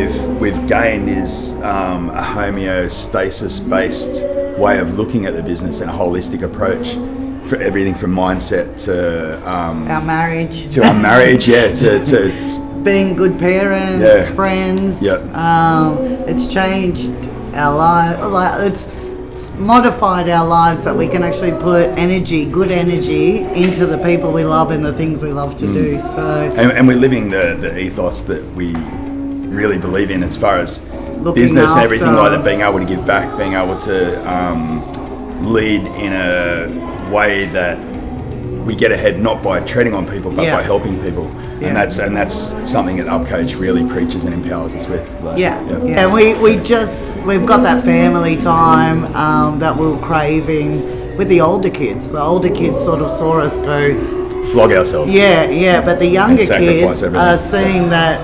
we've gained is a homeostasis-based way of looking at the business and a holistic approach for everything from mindset to our marriage. To being good parents, friends. It's changed our life. It's modified our lives that we can actually put good energy into the people we love and the things we love to do. So and we're living the ethos that we really believe in as far as looking business after, and everything like that, being able to give back, being able to lead in a way that we get ahead not by treading on people but by helping people. And that's something that Upcoach really preaches and empowers us with. And we've got that family time that we're craving with the older kids. The older kids sort of saw us go flog ourselves. But the younger kids are seeing that,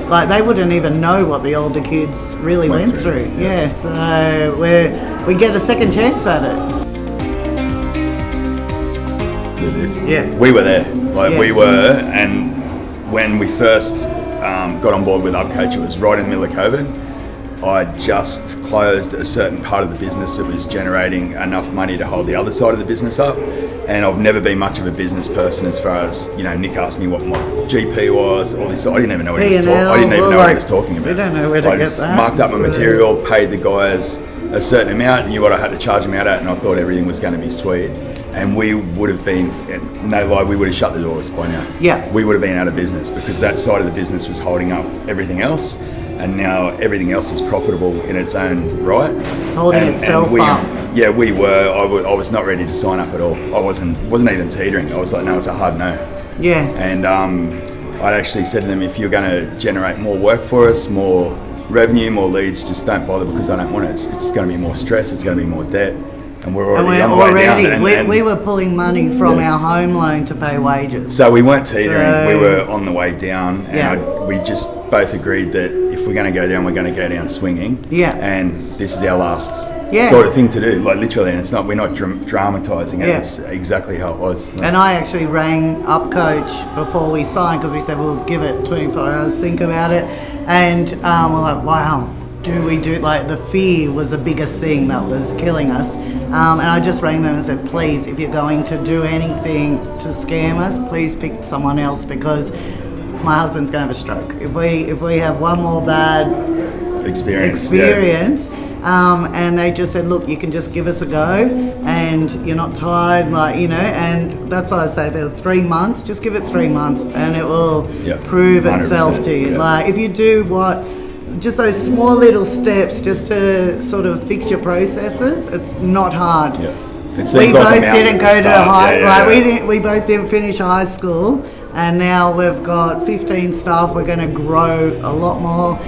like, they wouldn't even know what the older kids really went through. So we get a second chance at it. We were there. We were, and when we first got on board with Upcoach, it was right in the middle of COVID. I just closed a certain part of the business that was generating enough money to hold the other side of the business up. And I've never been much of a business person as far as, Nick asked me what my GP was, all this. I didn't even know what he was talking. I didn't even know what he was talking about. We don't know where to get that. I marked up my material, paid the guys a certain amount, knew what I had to charge them out at, and I thought everything was going to be sweet. And we would have been, no lie, we would have shut the doors by now. We would have been out of business because that side of the business was holding up everything else. And now everything else is profitable in its own right. It's holding itself up. Yeah, we were. I was not ready to sign up at all. I wasn't even teetering. I was like, no, it's a hard no. And I'd actually said to them, if you're going to generate more work for us, more revenue, more leads, just don't bother because I don't want it. It's going to be more stress. It's going to be more debt. And we're already on the way down. We were pulling money from our home loan to pay wages. So we weren't teetering. We were on the way down, and we just both agreed that if we're going to go down, we're going to go down swinging. And this is our last sort of thing to do, like literally. And it's not. We're not dramatising it. It's exactly how it was. And I actually rang Upcoach before we signed because we said we'll give it 24 hours to think about it, and we're like, wow. Do like the fear was the biggest thing that was killing us, and I just rang them and said, please, if you're going to do anything to scam us, please pick someone else because my husband's going to have a stroke if we have one more bad experience. And they just said, look, you can just give us a go and you're not tired, and that's what I say about 3 months, just give it 3 months and it will prove itself to you. Like if you do just those small little steps just to sort of fix your processes, it's not hard. We both didn't go to we both didn't finish high school, and now we've got 15 staff. We're going to grow a lot more.